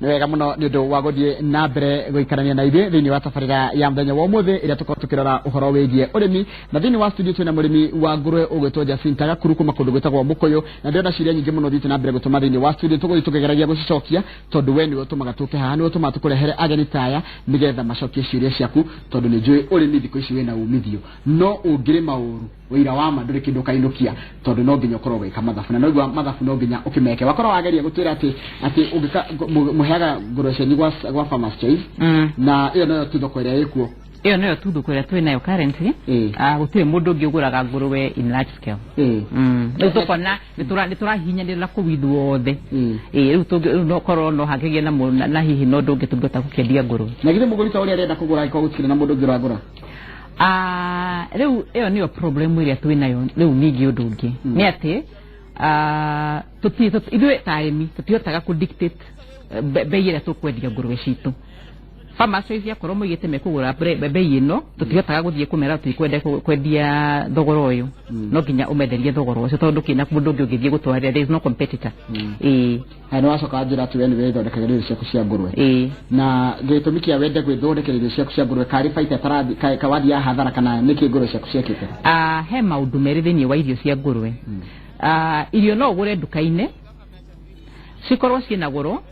wega muno ni ndu wa guthie na mbere guikarania na ithe thini wa tafarira ya muthenya wa umuthi ira tukorwo tukirora uhoro wigie urimi na thini wa studio twina murimi wa ngurwe ugwitwo Jacinta Gakuru kuma kundu gwitagwo Mukuyu na ndona ciria nyingi muno thite na mbere gutuma thini wa studio tugigeragia gucicokia tondu we ni utumaga tuke haha ni utuma tukurehere ageni taya nigetha macokie ciria ciaku tondu ni njui urimi thiko ici wina umithio no ungire mauru wira wa ma nduri kindu kainukia tondu no nginya ukorwo wika mathafu na no mathafu no nginya ukimeke wakorwo wageria gutwira ati ungika muheaga ngoro cenyi gwa Farmers Choice na iyo no tuthoko iria ikuo iyo nayo tuthoko iria twi nayo currently gutire mundu ngiguraga ngurwe in large scale tuthoko na niturahinyanira kuwithu wothe riu no korwo no hakigie na hihi no ndungi tungota gukendia ngurwe na githe mugurita uria arenda kugura iko gutire na mundu ngiragura riu iyo niyo problem iria twi nayo riu ningi undu ungi ni ati ithuĩ ta arĩmi tũtihotaga ku dictate bei ĩrĩa tũkwendia ngũrwe citũ. Farmers Choice yakorwo moigĩte mekũgũra bei ĩno tũtihotaga gũthiĩ kũmera tũikwenda kwendia thogora ũyũ no nginya ũmenderie thogora ũcio tondũ kĩna mũndũ ũngĩ ũngĩthiĩ gũtwarĩra there is no competitor. Nĩ wacoka njĩra ati we nĩ wethondekagĩra irio ciaku cia ngũrwe na gĩtũmi kĩa wende gwĩthondekera irio ciaku cia ngũrwe karĩ baita kawathi ya hathara kana nĩkĩ ngũrwe ciaku ciekĩte? He maũndũ merĩ thĩinĩ wa irio cia ngũrwe. Irio no ũgũre nduka-inĩ cikorwo ciĩna goro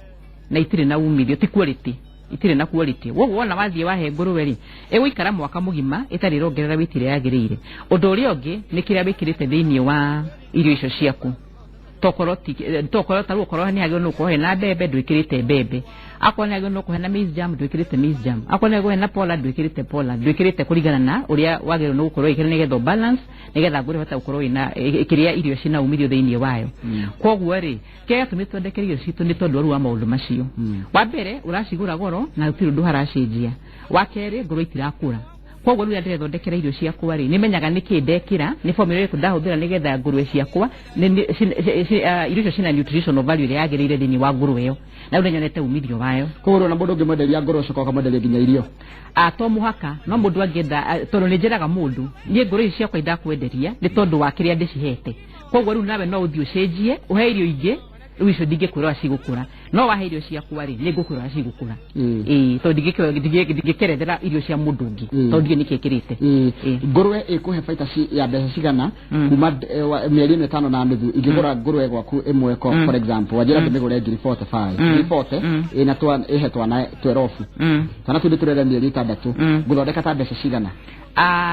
na itirĩ na umithio ti quality itirĩ na quality woguo wona wathiĩ wahe ngũrwe ri ĩgũikara mwaka mũgima ĩtarĩ ĩrongerera wĩiti ĩrĩa yagĩrĩire. Ũndũ ũrĩa ũngĩ nĩ kĩrĩa wĩkĩrĩte thĩinĩ wa irio icio ciaku tokorwo tarũ ũkorwo nĩ hagĩrĩirwo nĩ gũkorwo hena mbembe ndwĩkĩrĩte mbembe, akorwo nĩ hagĩrĩirwo nĩ gũkorwo hena maize jam ndwĩkĩrĩte maize jam, akorwo nĩ hagĩrĩirwo hena pollard ndwĩkĩrĩte pollard, ndwĩkĩrĩte kũringana na ũrĩa wagĩrĩirwo nĩ gũkorwo wĩkĩrĩte nĩgetha balance nĩgetha ngũrwe ĩhote gũkorwo ĩkĩrĩa irio cina umithio thĩinĩ wayo. Koguo rĩ kĩrĩa gĩtũmĩte twendekere irio citũ nĩ tondũ wa maũndũ macio. Wa mbere ũracigũra goro na gũtirĩ ũndũ haracenjia. Wa kerĩ ngũrwe itirakũra. Koguo rĩu ndĩrethondekera irio ciakwa rĩ nĩmenyaga nĩkĩ ndekĩra nĩ formula ĩrĩkũ ndahũthĩra nĩgetha ngũrwe ciakwa irio icio cina nutritional value ĩrĩa yagĩrĩire thĩinĩ wa ngũrwe ĩyo na rĩu nĩnyonete umithio wayo. Koguo na mũndũ ũngĩmwenderia ngũrwe ũcoka ũkamwenderia nginya irio? To mũhaka no mũndũ angĩenda tondũ nĩ njĩraga mũndũ niĩ ngũrwe ici ciakwa indakwenderia nĩ tondũ wa kĩrĩa ndĩcihete. Koguo rĩu nawe no ũthiĩ ũcenjie ũhe irio ingĩ rĩu icio ndingĩkwĩra cigũkũra no wahe irio ciakwa rĩ nĩ ngũkwĩra cigũkũra. Tondũ ndingĩkerethera irio cia mũndũ ũngĩ tondũ ndiĩ nĩkĩ ĩkĩrĩte. Ngũrwe ĩkũhe baita ya mbeca cigana kuma mĩeri 5 na nuthu ingĩgũra ngũrwe gwaku ĩmwe for example wanjĩra ndĩmĩgũre 45 ĩna ĩhe twana 12 kana tũndĩ tũrere mĩeri 6 ngũthondeka ta mbeca cigana?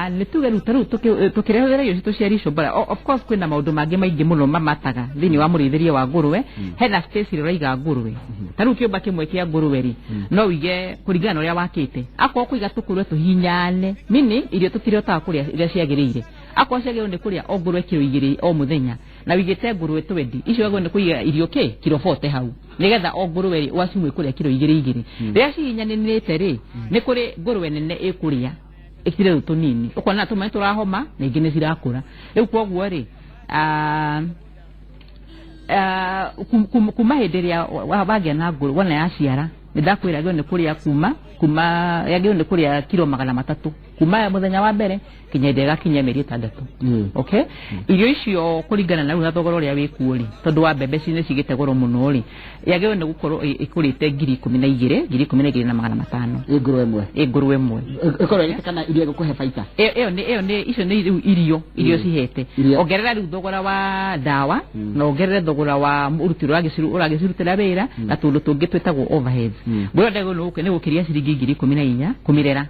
Nĩ tuge rĩu tarĩu tũkĩrehera irio citũ cia risho bara of course kwĩna maũndũ mangĩ maingĩ mũno mamataga thĩinĩ wa mũrĩithĩrie wa ngũrwe. Hena space ĩrĩa ũraiga ngũrwe tarĩu kĩũmba kĩmwe kĩa ngũrwe rĩ no wige kũringana na ũrĩa wakĩte. Akorwo kũiga tũkũrwe tũhinyane mini irio tũtirĩhotaga kũrĩa iria ciagĩrĩire. Akorwo ciagĩrĩirwo nĩ kũrĩa o ngũrwe kiro 2 o mũthenya na wigĩte ngũrwe 20 icio wagĩrĩirwo nĩ kũiga irio kiro 40 hau nĩgetha o ngũrwe rĩ ũgacimwe kũrĩa kiro 2 rĩrĩa cihinyanĩte rĩ nĩ kũrĩ ngũrwe nene ĩkũrĩa ikire utonini ukona tumai turahoma na ingine zirakura rĩu kwoguo rĩ kuma hĩndĩ ĩrĩa wagĩa na ngũrwe wona yaciara nĩndakwĩra gĩo nĩ kũrĩa kuma yagĩrĩirwo nĩ kũrĩa kiro 300 kuma mũthenya wa mbere kinya hĩndĩ ĩgakinya mĩeri 6. Okay irio icio kũringana na rĩu na thogora ũrĩa wĩkuo rĩ tondũ wa mbembe nĩ cigĩte goro mũno rĩ yagĩrĩirwo nĩ gũkorwo ĩkũrĩte 12,500 ngũrwe ĩmwe ĩkorwo ĩgĩtekana irio gũkũhe baita icio nĩ irio cihete. Ongerera rĩu thogora wa ndawa na ongerere thogora wa ũruti ũragĩcirutĩra wĩra na tũndũ tũngĩ twĩtagwo overheads. Ngũrwe ndagĩrĩirwo nĩ gũkĩria ciringi 14,000 kũmĩrera.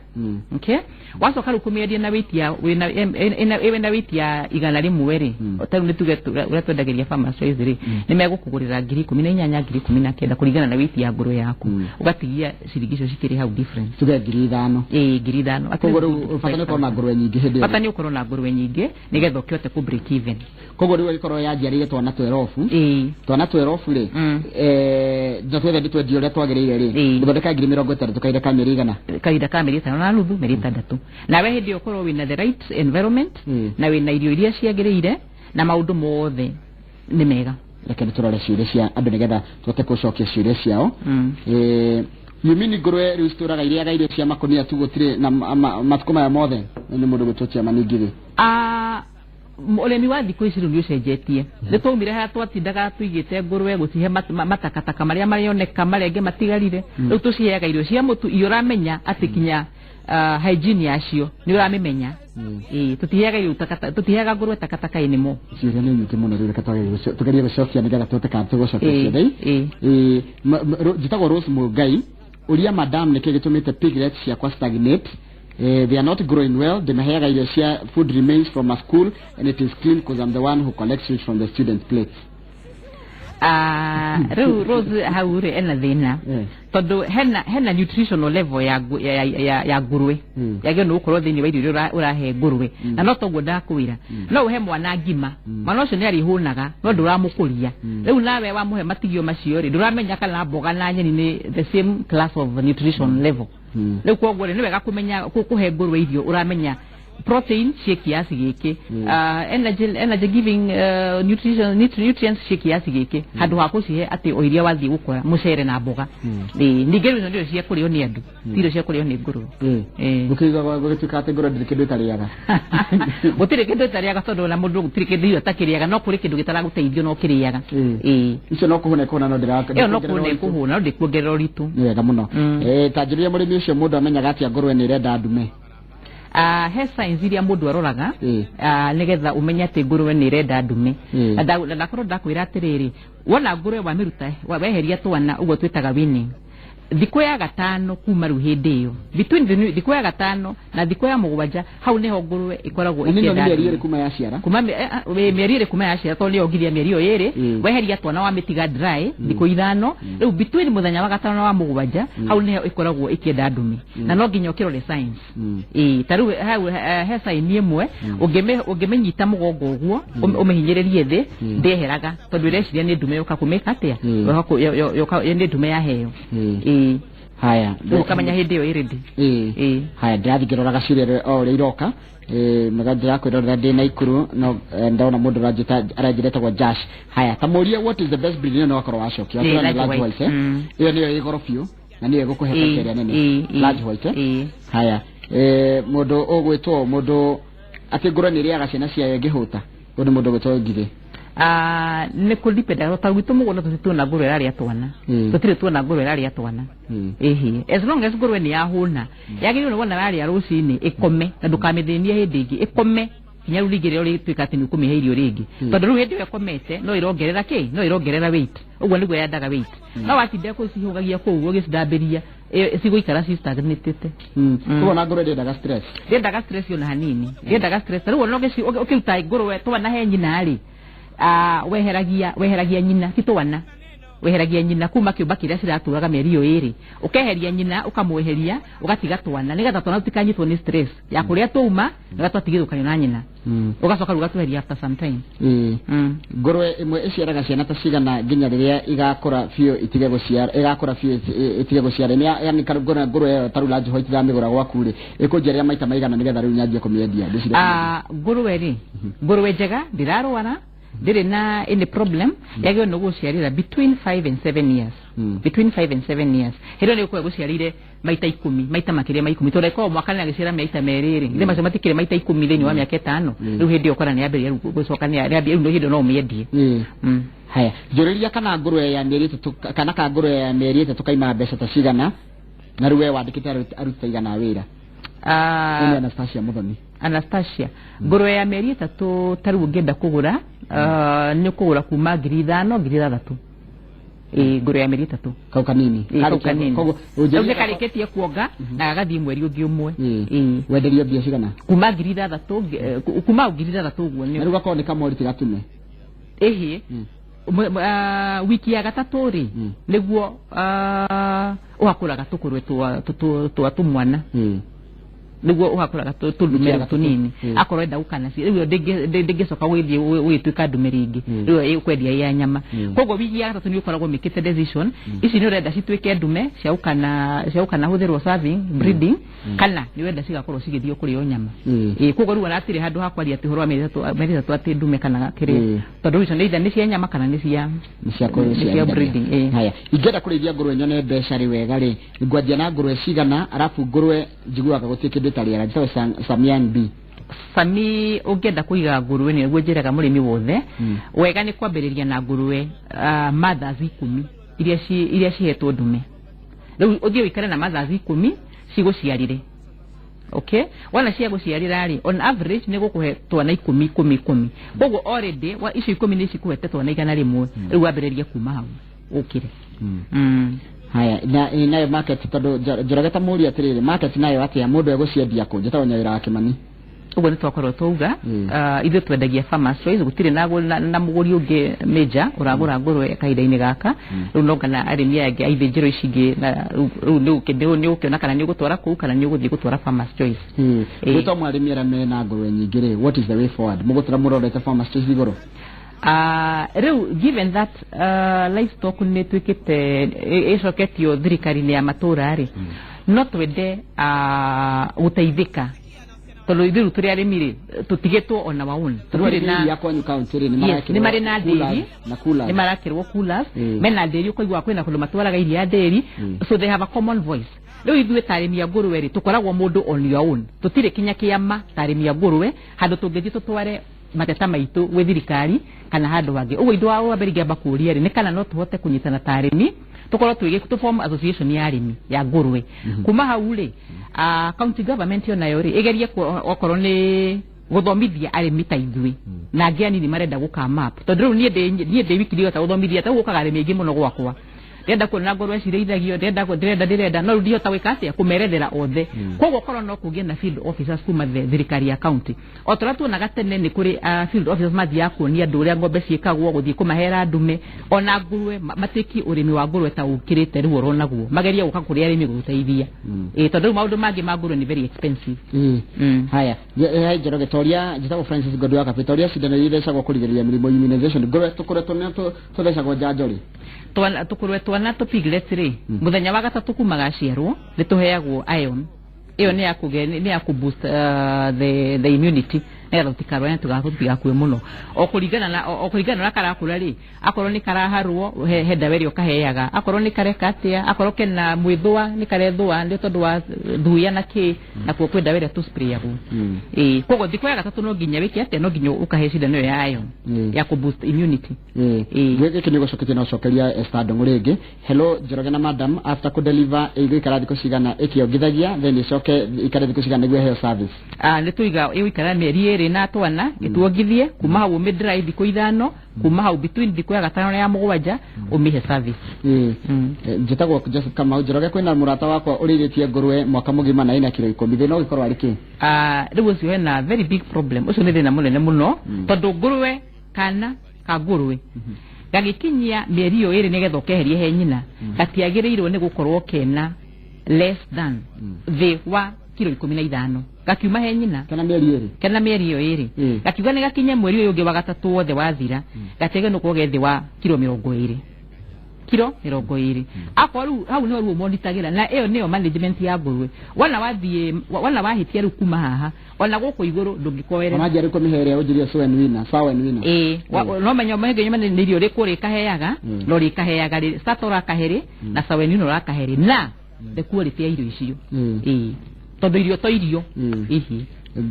Okay wacoka rĩu kũmĩendia na weight ya wĩna weight ya 100 rĩ tarĩu nĩ tuge ũrĩa twendagĩria Farmers Choice rĩ nĩ megũkũgũrĩra 18,000 19,000 kũringana na weight ya ngũrwe yaku ũgatigia ciringi icio cikĩrĩ hau difference tuge 5,000. 5,000. Koguo rĩu bata nĩ ũkorwo na ngũrwe nyingĩ hĩndĩ ĩyo bata nĩ ũkorwo na ngũrwe nyingĩ nĩgetha ũkĩhote ku break even. Koguo rĩu ĩkorwo yanjiarĩire twana 12 twana 12 rĩ na twethe ndĩtwendio ũrĩa twagĩrĩire rĩ gũthondeka 30,000 kahinda ka mĩeri igana? Kahinda ka mĩeri 5 na nuthu mĩeri 6. Nawe hĩndĩ ĩyo ũkorwo wĩna the right environment na wĩna irio iria ciagĩrĩire na maũndũ mothe nĩ mega. Reke tũrore ciũria cia andũ nĩgetha tũhote gũcokia ciũria ciao. Yumini ngũrwe rĩu citũraga irĩaga irio cia makũnia tu gũtirĩ na matukũ maya mothe nĩ mũndũ gũtũtia maningĩ rĩ? uremi wa thikũ ici rĩu nĩ ũcenjetie nĩ twaumire harĩa twatindaga tuigĩte ngũrwe gũcihe matakataka marĩa marioneka marĩa angĩ matigarire rĩu tũciheaga irio cia mũtu iyo ũramenya atĩ kinya hygiene yacio nĩ ũramĩmenya tutiheaga irio tutiheaga ngũrwe takataka inimo ciĩra nĩ nyingĩ mũno rĩu tugerie gũcokia nĩgetha tuote kana tũgũcokia ciothe njĩtagwo Rose Mũngai uria madam nĩkĩ gĩtũmĩte piglets ciakwa stagnate they are not growing well. The mahaga irio food remains from a school and it is clean because I'm the one who collects it from the students' plates. Rose haure ena thina tondu hena nutritional level ya ngurwe yagio no ukorwo thini wa irio urahe ngurwe na no toguo ndakwira no uhe mwana ngima mwana ucio ni arihunaga no nduramukuria riu nawe wa muhe matigio macio ri nduramenya kana mboga na nyeni ni the same class of nutrition level riu koguo ni wega kumenya kuhe ngurwe irio uramenya protein cia kiasi giki energy giving nutrients cia kiasi giki handu ha kucihe ati o iria wathi gukora mucere na mboga ningĩ ndio cia kurio ni andu irio cia kurio ni nguru ukiga gũgĩtuĩka atĩ nguru ndĩrĩ kĩndũ ĩtarĩaga gũtirĩ kĩndũ ĩtarĩaga tondũ na mũndũ gũtirĩ kĩndũ iyo atakĩrĩaga no kũrĩ kĩndũ gĩtaragũteithio no kĩrĩaga icio no kũhuna ĩkũhuna no ndĩra no kũhuna no ndĩkuongerera ũritũ nĩ wega mũno tanjĩrĩria mũrĩmi ũcio mũndũ amenyaga atĩa ngũrwe nĩ ĩrenda ndume he signs iria mundu aroraga nigetha umenya ati ngurwe ni irenda ndume ndakorwo ndakwira atiriri wona ngurwe wa miruta weheria twana ugo twitaga winning thikũ ya gatano kuma riu hindi iyo between thikũ ya gatano na thikũ ya mũgwanja hau niho ngurwe ikoragwo ikenda mĩeri ĩrĩ kuma yaciara kuma mĩeri ĩrĩ kuma yaciara to nĩyo ngiria mĩeri ĩyo ĩrĩ weheria twana wa mĩtiga dry thikũ ithano riu between mũthenya wa gatano na wa mũgwanja hau niho ikoragwo ikenda ndume na no nginya ukirore signs taru he sign ĩmwe ũngĩmenyita mũgongo ũguo ũmehinyĩrĩrie thĩ ndeheraga tondũ ireciria nĩ ndume yoka kumeka atia yoka nĩ ndume ya heo haya ukamenya hindi yo iridi haya ndathi ngiroraga cirere o ri iroka magathira yakwirorera ndi na ikuru no ndaona mundu aranjireta kwa Josh haya tamuria what is the best breed no akorwo wacokia atwa large white iyo niyo igoro biu na niyo igukuhe pekeria nene large white haya mundu ogwitwo mundu akigura ni riaga ciana ciayo ngihuta undu mundu gwitwo ngire ne kulipenda tawito mugona tutuna ngurwe rari atwana tutire tuona ngurwe rari atwana as long as ngurwe ni yahuna yagirwo ni wona rari arucini ikome na ndukamithenie hindi ingi ikome kinya rurigire uri twikati ni kumihe irio ringi tondu ru hindi wekomete no irongerera no irongerera weight uguo niguo yandaga weight no watinde kucihugagia kuuguo gicindambiria ciguikara cistagnitete kuona ngurwe ndendaga stress yona hanini ndendaga stress ruo no ukiuta ngurwe twana he nyina ri weheragia nyina kitwana weheragia nyina kuma kiumba kiria ciraturaga mĩeri iyo ĩrĩ ukeheria nyina ukamweheria ugatiga twana nigetha twana tutikanyitwo ni stress ya kuria tuma nigatwa tigithũkanio na nyina ugacoka ruga tweheria after some time ngũrwe imwe iciaraga ciana ta cigana nginya riria igakũra biũ itige gũciara igakũra biũ itige gũciara ni yani ngũrwe taru large white ndamĩgũra gwaku ri ikunjeria maita maigana nigetha riu nyanjie kũmĩendia ngũrwe ri ngũrwe njega ndirarwara ndire na any problem yagio no guciarira between 5 and 7 years between 5 and 7 years hero ni kwa guciarire maita 10 maita makiria ma 10 tore ko mwaka ni gicira maita meriri inde macio matikire maita 10 thini wa miaka 5 riu hindi okora ni ambere gucoka ni ambere no hindi no umiendie haya njuriria kana ngũrwe ya mĩeri 3 kana ka ngũrwe ya mĩeri 3 kaima mbeca ta cigana na riu we wandikite aruta igana wira Anastasia Muthoni Anastasia ngũrwe ya mĩeri 3 taru ngenda kugura ni kugura kuma 5,000 6,000 ngũrwe ya mĩeri 3 kau kanini koguo kariketie kuonga na gagathii mweri ungi umwe wenderio mbia cigana kuma 6,000 kuma 6,000 uguo ni riu akoni kamori tigatume wiki ya gatatu ri niguo uhakuraga tukurwe twa tumwana niguo uhakuraga tulumera tunini akorwo enda gukana riu ndingicoka gwithie gwituika ndumeri ingi riu ikwendia ya nyama koguo wiki ya gatatu ni ukoragwo mikite decision ici ni urenda cituike ndume cia ukana huthirwo serving breeding kana ni wenda cigakorwo cigithio kurio nyama koguo riu aratire handu hakwaria ati horo meri tatu ati ndume kana kiri tondu icio ni cia nyama kana ni cia breeding haya ingenda kurithia ngũrwe nyone mbeca ri wega ri ngwanjia na ngũrwe cigana arafu ngũrwe njiguaga gutie kindu tariaga njito Samian B Sami ungenda kuiga ngurwe ni guo njiraga murimi wothe wega ni kwambiriria na ngurwe mothers 10 iria cihetwo ndume riu uthie wikare na mothers 10 ciguciarire okay wana cia guciarira ri on average ni gukuhe twana 10 koguo already wa icio 10 ni cikuhete twana 100 riu wambiririe kuma hau ukire haya nayo market tondu njorageta muri atiriri market nayo atia mundu eguciendia ku njeta wanyawira wake mani ugo ni twakorwo tuga ithu twendagia farmers choice gutire na muguri ungi major uragura ngurwe kahinda-ini gaka riu no kana arimi angi aithe njiro icingi na riu ni ukiona kana ni ugutwara ku kana ni uguthie gutwara farmers choice gwito mwarimi ara mena ngurwe nyingi ri what is the way forward mugutura murorete farmers choice igoro riu given that livestock ni twikite icoketio thirikari-ini ya matura ri no twende guteithika tolo ithiru turi arimi tutigetwo ona waun turi na ya kwanyu county ri ni mari na dairy na coolers ni marakirwo coolers mena dairy ukoigwa kwina kundu matwaraga iria dairy so they have a common voice riu ithuĩ tarimi ya ngurwe ri tukoragwo mundu on your own tutire kinya kiama tarimi ya ngurwe handu tungithie tutware mateta maitu gwi thirikari kana handu wangi uguo indu wa mbere ngiamba kuria ri ni kana no tuhote kunyitana tarimi tukorwo tu form association ya arimi ya ngurwe kuma hau ri county government yo nayo ri igerie okorwo ni guthomithia arimi ta ithui na ngiani ni marenda guka map tondu riu nie wiki dio ta guthomithia ta gukaga arimi ingi muno gwakwa ndenda kuona ngorwe cireithagio ndenda no ndio ta wikatia kumerethera othe koguo korwo no kugie na field officers kuma thirikari ya county otoratu na gatene ni kuri field officers mathia kuonia andu uria ngombe ciikagwo guthie kumahera ndume ona ngurwe matiki urimi wa ngurwe ta ukirite riu oronaguo mageria guka kuri arimi guteithia tondu maundu mangi ma ngurwe ni very expensive haya njoroge toria njitagwo Francis Godu wa Kapitoria cindano iria icagwo kurigiriria mirimo immunization ngurwe tukoretwo ni tuthecagwo njanjo ri tukurwe twana tupiglets ri muthenya wa gatatu kuma gaciarwo nituheagwo iron iyo ni ya boost the immunity nera tukarwa tugakutiga kwe muno okuringana na karakura ri akorwo ni karaharwo henda werio kaheaga akorwo ni kareka atia akorwo kena mwithwa ni karethwa ndi tondu wa thuya na ki na kuo kwenda weria tu sprayagwo kogo thiko ya gatatu no nginya wiki atia no nginya ukahe cindano ya iron ya boost immunity gweke ni gucoketia na cokeria estado nguringi hello Njoroge na madam after ku deliver igikara thiko cigana ikiongithagia then icoke ikare thiko cigana niguo heyo service ni tuiga ikara mieri eri na twana gituongithie kuma hau midrai thiko 5 kuma hau between thiko ya 5 na ya 7 umihe service njitagwo Joseph Kamau Njoroge kwina murata wakwa uriritie ngurwe mwaka mugima na ina kilo 10 thina ugikorwo ari ki riu ucio hena very big problem ucio ni thina munene muno tondu ngurwe kana ka ngurwe gagikinyia mieri yo iri nigetha ukeherie he nyina gatiagirirwo ni gukorwo kena less than the wa kilo 15 gakiuma he nyina kana mieri yo iri gakiuga ni gakinye mweri uyu ungi wa gatatu wothe wathira gatege no kugethi wa kilo 20 kilo 20 akoru hau ni ru monitagira na iyo niyo management ya ngurwe wana wahitia ru kuma haha ona guku iguru ndungikoere maji ari kumihere ujirie sawen wina no menyo mahege nyuma ni rio rikuri kaheaga no rikaheaga ri satora kaheri na sawen wina rakaheri na the quality ya irio icio tondu irio to irio ihi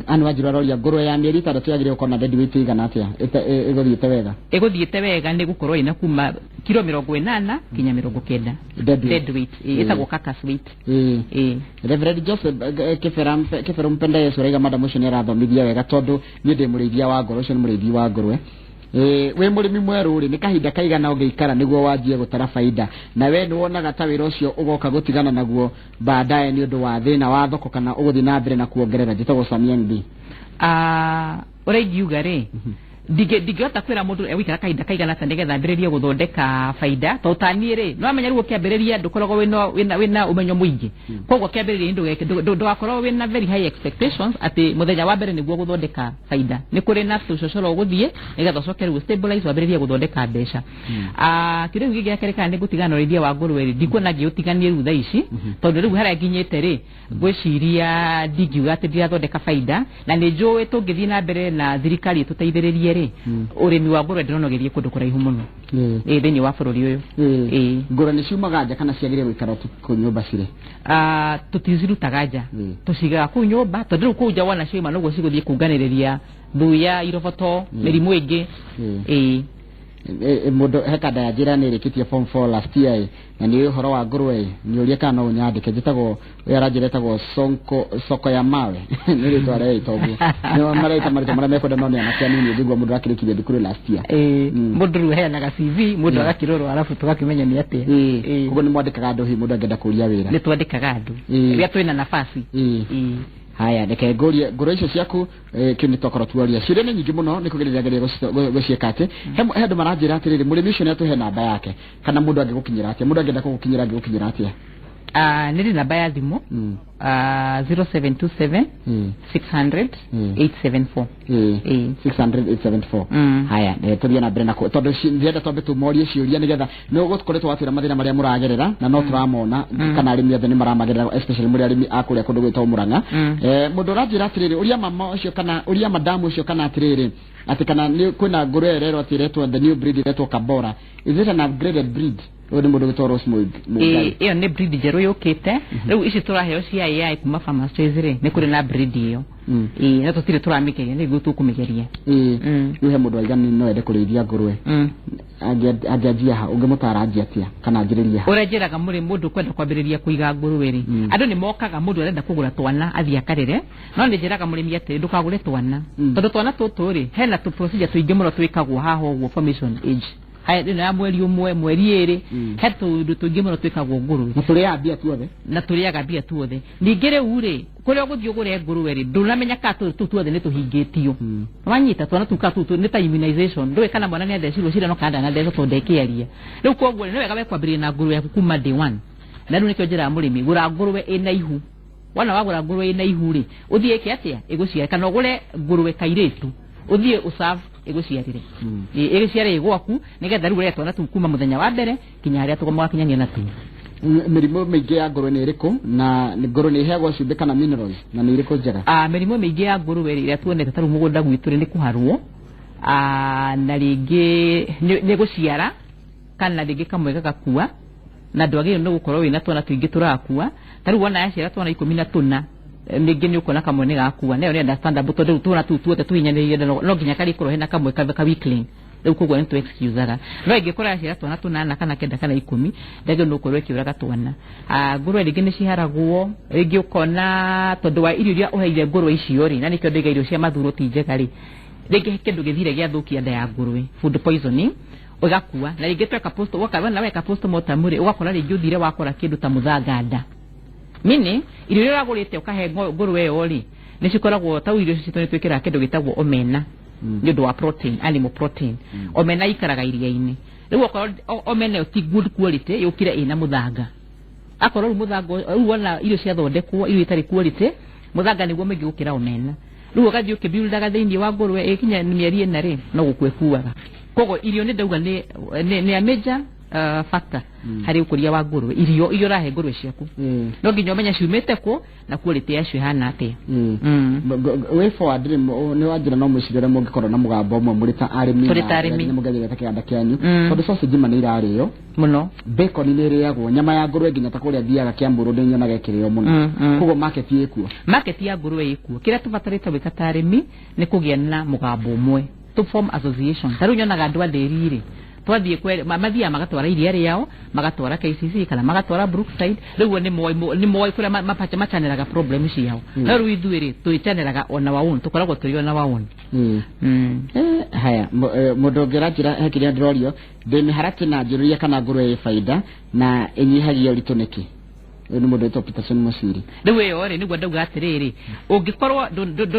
anu wajira roria ngurwe ya mieri 3 yagire ukona dead weight igana atia iguthiete wega ni gukorwo ina kuma kilo 80 kinya 90 dead weight itagwo carcass weight Reverend Joseph Kefera mpenda Yesu raiga madam ucio ni arathomithia wega tondu ni ndi murithia wa ngurwe ucio ni murithi wa ngurwe we murimi mweru ri ni kahinda kaigana ungeikara niguo wanjie gutara faida na we ni wonaga ta wira ucio ugoka gutigana naguo baadaye ni undu wa thina wa thoko kana uguthi na mbere na kuongerera njitagwo Samien ureigiuga ri digota kwira mundu ewikara kahinda kaigana ta nigetha mbiririe guthondeka faida to tani ri no amenya ruo kiambiriria ndukoragwo wina umenyo muingi koguo kiambiriria ndu akorwo wina very high expectations ati muthenya wa mbere niguo guthondeka faida ni kuri na tucocoro guthie nigetha ucoke ruo stabilize wambiririe guthondeka mbeca kiriu gigia kereka ni gutigana urithia wa ngurwe ri ndikuona giutiganie ru thaa ici tondu riu hara nginyete ri gwiciria ndigiuga ati ndirathondeka faida na ni njui tungithie na mbere na thirikari tuteithiririe ri urimi wa ngũrwe ndĩronogerie kũndũ kũraihu mũno thĩinĩ wa bũrũri ũyũ ngũrwe nĩ ciumaga nja kana ciagĩrĩire gũikara kũu nyũmba cirĩ tũticirutaga nja tũcigaga kũu nyũmba tondũ rĩu kũu nja wona ciauma noguo cigũthiĩ kũnganĩrĩria thuya iroboto mĩrimũ ĩngĩ mundu hekada ya njira nä rä kä tie form 4 last year na nä å horo wa ngũrwe nä å ria kana no nyandä ke njätagwo wä aranjä retagwo soko ya mawe nä rä twa rä toguo nä maraita marä marä a mekwenda no nä anakä anini ngigua må ndå akä rä kirie thukuru last year må ndå rä u heanaga CV må ndå agakirå rwo arabu tå gakimenya nä atä koguo nä mwandä kaga andå hi må ndå angenda kå ria wä ra nä twandä kaga andå rä a twä na nabasi haya reke ngũrwe icio ciaku kä nä twakorwo tuoria ciä nä nyingä må no nä kå gereria gå ciäka atä he andå maranjä ra atä rä rä må rä mi å cio nä atå he namba yake kana må ndå angä gå kinyä ra atä må ndå angenda gå gå kinyä ra angä gå kinyä ra atä nä rä namba ya thimå 0727 600 874 600 haya tå thiä na mbere nako tondå ndärenda twambe tå morie ciå nä getha nä gå koretwo watwä ra mathä na marä a må ragerera na no tå ramona kana arä mi othe nä maramagerera especially må rä arä mi akå rä a kå ndå gwä two må ranga må ndå å ranjä ra atä rä rä å ria mama å cio kana å ria madamu å cio kana atä rä rä atä kana kwä na ngũrwe ĩrerwo atä retwo the new breed ĩretwo Kabora is it an upgraded breed o nĩ mũndũ gwĩtwo Rose Muigai ĩyo nĩ breed njerũ yũkĩte rĩu ici tũraheo cia AI kuma pharmacies rĩ nĩ kũrĩ na breed ĩyo na tũtirĩ tũramĩgeria nĩguo tũkũmĩgeria rĩu he mũndũ aigani no ende kũrĩithia ngũrwe angĩanjia ha ũngĩmũtara anjia atĩa kana anjĩrĩria ha ũrĩa njĩraga mũndũ kwenda kwambĩrĩria kũiga ngũrwe rĩ andũ nĩ mokaga mũndũ arenda kũgũra twana athiĩ akarere no nĩ njĩraga mũrĩmi atĩ ndũkagũre twana tondũ twana tũtũ rĩ hena procedure tũingĩ mũno twĩkagwo haha ũguo formation age haya ndio ya mweri ũmwe mweri ĩrĩ he tũndũ tũingĩ mũno twĩkagwo ngũrwe na tũrĩaga mbia tuothe na tũrĩaga mbia tuothe ningĩ rĩu rĩ kũrĩa ũgũthiĩ ũgũre ngũrwe rĩ ndũnamenya ka tũu tuothe nĩ tũhingĩtio wanyita twana tũu ka tũu nĩ ta immunization ndũĩ kana mwana nĩ athecirwo cindano kana ndanathecwo tondũ ndekĩaria rĩu koguo nĩ wega kwambĩrĩria na ngũrwe yaku kuma day one na rĩu nĩkĩo njĩra mũrĩmi gũra ngũrwe ĩna ihu wana wagũra ngũrwe ĩna ihu rĩ ũthiĩ ĩke atĩa ĩgũciara kana ũgũre ngũrwe kairĩtu ũthiĩ ũserve ĩgũciarire ĩgĩciare gwaku nĩgetha rĩu rĩatwana tũu kuma mũthenya wa mbere kinya harĩa tũgũmakinyania na tuo mĩrimũ mĩingĩ ya ngũrwe nĩ ĩrĩkũ na ngũrwe nĩ ĩheagwo cumbĩ kana minerals na nĩ ĩrĩkũ njega mĩrimũ mĩingĩ ya ngũrwe ĩrĩa tuonete tarĩu mũgũnda gwitũ nĩ kũharwo na rĩngĩ nĩ gũciara kana rĩngĩ kamwe gagakua na ndwagĩrĩirwo nĩ gũkorwo wĩna twana tũingĩ tũrakua tarĩu wona yaciara twana 14 ningĩ nĩ ũkona kamwe nĩ gakua nayo nĩ understandable tondũ twana tũu tuothe tũhinyanĩrĩire no nginya karĩkorwo hena kamwe ka weakling rĩu koguo nĩ tũ-excusaga no ĩngĩkorwo yaciara twana 8 kana 9 kana 10 ndagĩrĩirwo nĩ gũkorwo ĩkĩũraga twana ngũrwe rĩngĩ nĩ ciharagwo rĩngĩ ũkona tondũ wa irio iria ũheire ngũrwe icio rĩ na nĩkĩo ndĩiga irio cia mathuro ti njega rĩ rĩngĩ kĩndũ gĩthire gĩathũkia nda ya ngũrwe food poisoning ũgakua na rĩngĩ tweka post na weka post mortem rĩ ũgakora rĩngĩ ũthire wakora kĩndũ ta mũthanganda mini irio iria ũragũrĩte ũkahe ngũrwe ĩyo rĩ nĩ cikoragwo ta irio citũ nĩ twĩkĩraga kĩndũ gĩtagwo omena nĩ ũndũ wa protein animal protein omena ikaraga iria-inĩ rĩu okorwo omena ĩyo ti good quality yũkire ĩna mũthanga akorwo rĩu mũthanga rĩu wona irio ciathondekwo irio itarĩ quality mũthanga nĩguo mũingĩ gũkĩra omena rĩu ũgathiĩ ũkĩbuildaga thĩinĩ wa ngũrwe ĩkinya mĩeri ĩna rĩ no gũkua ĩkuaga koguo irio nĩ ndauga nĩ a major factor harĩ ũkũria wa ngũrwe irio ũrahe ngũrwe ciaku no nginya ũmenye ciumĩte kũ na quality yacio ihana atĩa way forward nĩ wanjĩra no mwĩcirĩre mũngĩkorwo na mũgambo ũmwe mũrĩ ta arĩmi na mũgerete kĩganda kĩanyu tondũ sausage ma nĩ irarĩo mũno bacon nĩ ĩrĩagwo nyama ya ngũrwe nginya ta kũrĩa thiaga Kĩambũrũ nĩ nyonaga ĩkĩrĩo mũno koguo market ĩkuo market ya ngũrwe ĩkuo kĩrĩa tũbatarĩte gwĩka ta arĩmi nĩ kũgĩa na mũgambo ũmwe to form association tarĩu nyonaga andũ a ndĩri rĩ twathiĩ mathiaga magatwara iria rĩao magatwara KCC kana magatwara Brookside rĩu nĩ moĩ kũrĩa machaneraga problem ciao no rĩu ithuĩ rĩ twĩchaneraga ona wa own tũkoragwo tũrĩ ona wa own haya mũndũ ũngĩ ranjĩra he kĩrĩa ndĩrorio ndĩmĩharatĩ na njũrĩria kana ngũrwe ĩ baida na ĩnyihagia ũritũ nĩkĩ nĩ mũndũ wĩtwo Peterson Mũciri rĩu ĩyo rĩ nĩguo ndauga atĩrĩrĩ ũngĩkorwo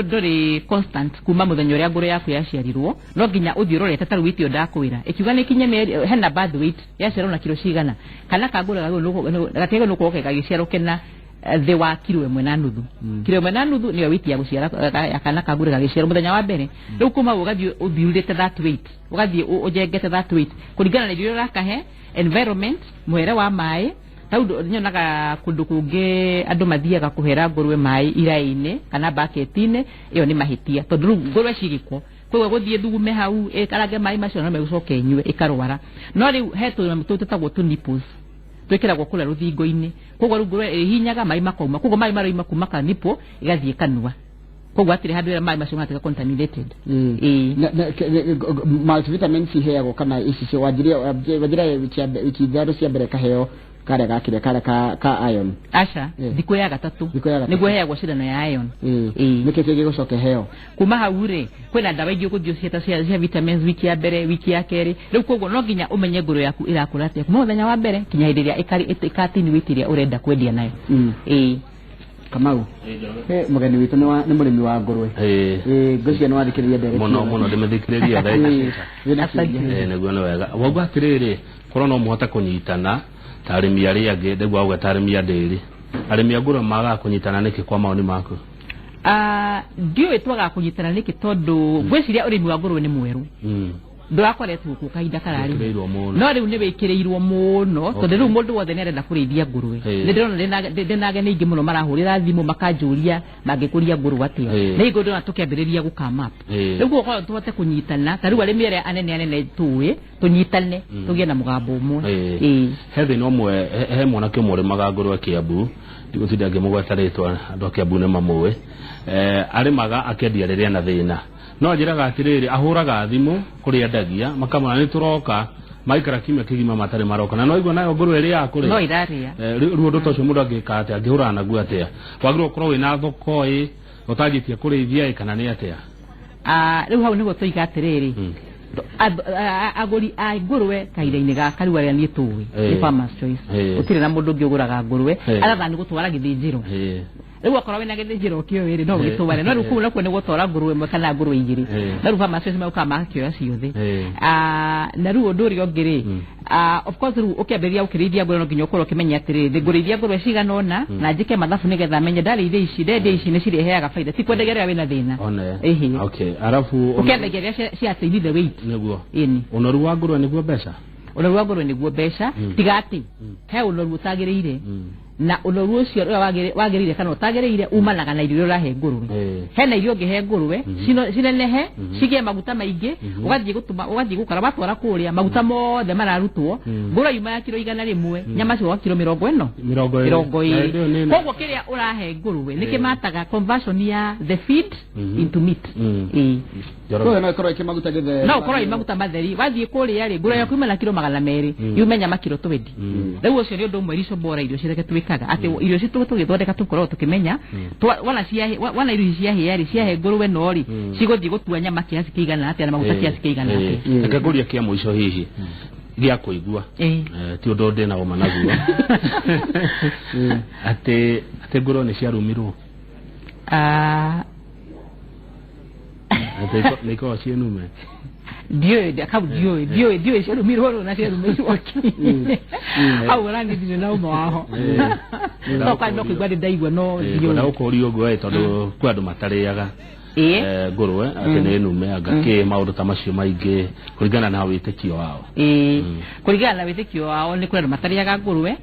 ndũrĩ constant kuma mũthenya ũrĩa ngũrwe yaku yaciarirwo no nginya ũthiĩ ũrorete tarĩu witio ndakwĩra ĩkiuga nĩ kinye hena birth weight yaciarwo na kiro cigana kana kangũrwe gatigagwo nĩ gũkorwo gagĩciarwo kena thĩ wa kiro 1.5 kiro 1.5 nĩyo weight ya gũciara kana kangũrwe gagĩciarwo mũthenya wa mbere rĩu kuma ũgathiĩ ũthiurĩte that weight ũgathiĩ ũjengete that weight kũringana na irio ũrakahe environment mwere wa maĩ tau nyonaga kũndũ kũngĩ andũ mathiaga kũhera ngũrwe maĩ iraĩ-inĩ kana bucket-inĩ ĩyo nĩ mahĩtia tondũ rĩu ngũrwe cigĩkwo kwa guthie thugume hau ikarange mai macio no megucoke nyue ikarwara no riu hetu na mututu tagwo tu nipples twikiragwo kula ruthingo-ini koguo ngurwe ihinyaga mai makauma koguo mai maroima kuma ka nipple igathie kanua koguo atire handu ira mai macio mataka contaminated multivitamins heagwo kana ici cio wajira wiki itharu cia mbere kaheo kare gakire kare ka iron aca thikũ ya gatatu nĩguo heagwo cindano ya iron nĩkĩ gĩgũcoke heo kuma hau rĩ kwĩna ndawa ingĩ ũgũthiĩ cieta cia vitamins wiki ya mbere wiki ya kerĩ rĩu koguo no nginya ũmenye ngũrwe yaku ĩrakũra atĩa kuma mũthenya wa mbere kinya hĩndĩ ĩrĩa ĩkatini wĩti ĩrĩa ũrenda kwendia nayo Kamau mugeni witu ni mũrĩmi wa ngũrwe ngũcia nĩ wathikĩrĩria ndere mũno ndĩmĩthikĩrĩria nĩguo nĩ wega woguo atĩrĩrĩ korwo no mũhote kũnyitana ta arĩmi arĩa angĩ nĩguo auga ta arĩmi a ndĩri arĩmi a ngũrwe magaga kũnyitana nĩkĩ kwa maoni maku ndiũĩ twaga kũnyitana nĩkĩ tondũ ngwĩciria ũrĩmi wa ngũrwe nĩ mwerũ ndũrakoretwo gũkũ kahinda kararĩ no rĩu nĩ wĩkĩrĩirwo mũno tondũ rĩu mũndũ wothe nĩ arenda kũrĩithia ngũrwe nĩ ndĩrona ndĩna ageni aingĩ mũno marahũrĩra thimũ makanjũria mangĩkũria ngũrwe atĩa nĩ igũrũ ndĩrona tũkĩambĩrĩria gũkama rĩu gũkorwo tũhote kũnyitana ta rĩu arĩmi arĩa anene tũĩ tũnyitane tũgĩe na mũgambo ũmwe he thĩna ũmwe he mwanake ũmwe ũrĩmaga ngũrwe Kĩambu ndigũtinda ngĩmũgweta rĩtwa andũ a Kĩambu nĩ mamũĩ arĩmaga akĩendia rĩrĩa na thĩna no njĩraga atĩrĩrĩ ahũraga thimũ kũrĩ endagia makamwĩra nĩ tũroka maikara kiumia kĩgima matarĩ maroka na no igua nayo ngũrwe ĩrĩ yakũrĩ no irarĩa rĩu ũndũ ta ũcio mũndũ angĩka atĩa angĩhũrana naguo atĩa wagĩrĩirwo gũkorwo wĩna thoko ũtanjĩtie kũrĩithia kana nĩ atĩa rĩu hau nĩguo tũiga atĩrĩrĩ agũri a ngũrwe kahinda-inĩ gaka rĩu arĩa niĩ tũĩ nĩ farmers choice gũtirĩ na mũndũ ũngĩ ũgũraga ngũrwe aratha nĩ gũtwara gĩthĩnjĩro rĩu akorwo wĩna gĩthĩnjĩro kĩoĩ no gĩtũmane no rĩu kũu nakuo nĩ gũtwara ngũrwe ĩmwe kana ngũrwe igĩrĩ na rĩu farmers choice magũkaga magakĩoya ciothe na rĩu ũndũ ũrĩa ũngĩ rĩ of course rĩu ũkĩambĩrĩria gũkĩrĩithia ngũrwe no nginya ũkorwo ũkĩmenya atĩrĩrĩ ngũrĩithia ngũrwe cigana ũna na njĩke mathabu nĩgetha menye ndarĩithia ici ndendia ici nĩ cireheaga baida ti kwendagia rĩrĩa wĩna thĩna arabu ũkĩendagia rĩrĩa ciatĩini the weight nĩguo ũnoru wa ngũrwe nĩguo mbeca ũnoru wa ngũrwe nĩguo mbeca tiga atĩ he ũnoru ũtagĩrĩire na ũnoru ũcio ũrĩa wagĩrĩire kana ũtagĩrĩire umanaga na irio ũrahe ngũrwe hena irio ũngĩhe ngũrwe cinenehe cigĩe maguta maingĩ ũgathiĩ gũkara watwara kũrĩa maguta mothe mararutwo ngũrwe yuma ya kiro 100 nyama cio kiro 40 20 koguo kĩrĩa ũrahe ngũrwe nĩ kĩmataga conversion ya the feed into meat no ikorwo ikĩmaguta gĩtheri no ikorwo imaguta matheri wathiĩ kũrĩa rĩ ngũrwe yaku ima na kiro 200 yume nyama kiro 20 rĩu ũcio nĩ ũndũ ũmwe rico bora irio cireke twĩkaga atĩ irio citu tũgĩthondeka tũkorwo tũkĩmenya wana irio ciahĩa rĩ ciahe ngũrwe no rĩ cigũthiĩ gũtua nyama kiasi kĩigana atĩa na maguta kiasi kĩigana atĩa reke ngũria kĩa mũico hihi gĩa kũigua ti ũndũ ndĩna ũma naguo atĩ ngũrwe nĩ ciarumirwo nĩ ikoragwo ciĩnume ndiũĩ ciarumirwo na ciarumirwo au ũrangithire na ũma waho no kwani no kũigua ndaigua no ndiũĩ ũkũria ũguo tondũ kwĩ andũ matarĩaga ngũrwe atĩ nĩ nume angakĩ maũndũ ta macio maingĩ kũringana na wĩtĩkio wao kũringana na wĩtĩkio wao nĩ kũrĩ andũ matarĩaga ngũrwe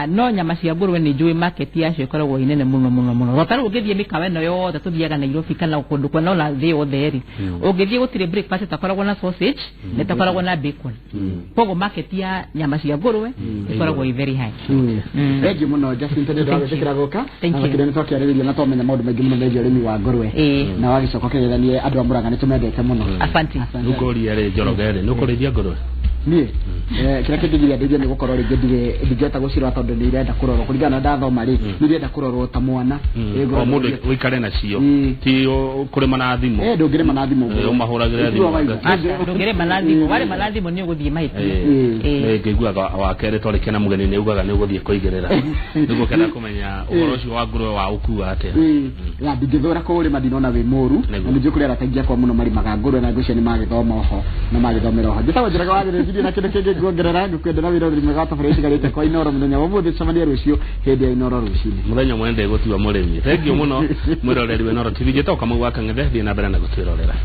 no nyama cia ngũrwe nĩ njũĩ market yacio ĩkoragwo inene mũno rota rĩu ũngĩthiĩ mĩkawa ĩno yothe tũthiaga Nairobi kana kũndũ kwa na thĩ yothe rĩ ũngĩthiĩ gũtirĩ breakfast ĩtakoragwo na sausage na ĩtakoragwo na bacon koguo market ya nyama cia ngũrwe ĩkoragwo very high thank you mũno Jacinta nĩ ndagwĩtĩkĩra gũka na kĩrĩa nĩ twakĩarĩrĩria na twamenya maũndũ maingĩ mũno megiĩ ũrĩmi wa ngũrwe na wagĩcoka kĩrĩithanie andũ a Mũrang'a nĩ tũmendete mũno asante ũkũria rĩ Njoroge rĩ nĩ ũkũrĩithia ngũrwe niĩ kĩrĩa kĩndigĩria ndĩithia nĩ gũkorwo rĩngĩ ndingĩhota gũcirora tondũ nĩ irenda kũrorwo kũringana na ndathoma rĩ nĩ irenda kũrorwo ta mwana mũndũ ũikare nacio ti kũrĩma na thimũ ndũngĩrĩma na thimũ ũmahũragĩra thimũ ndũngĩrĩma na thimũ warĩma na thimũ nĩ ũgũthiĩ mahĩtia ngĩiguaga wa kerĩ twarĩkia na mũgeni nĩ ugaga nĩ ũgũthiĩ kũigĩrĩra nĩguo kenda kũmenya ũhoro ũcio wa ngũrwe wa ũkua atĩa ndingĩthũra kũrĩma ndinona wĩ mũru na nĩ kũrĩ arateithia kwa mũno marimaga ngũrwe na ngũcio nĩ magĩthoma oho na magĩthomera oho njĩtagwo Njoroge wagĩrĩire na kĩndũ kĩngĩ nguongerera ngũkwendera wĩra ũrĩmi mwega tabarĩra itigarĩte kwa Inoro mũthenya wa ũmũthĩ tũcemanie rũciũ hĩndĩ ya Inoro rũcinĩ mũthenya mwende gũtua mũrĩmi thengiũ mũno mwĩroreri wa Inoro TV njĩtagwo Kamau wa Kang'ethe thiĩ na mbere na gũtwĩrorera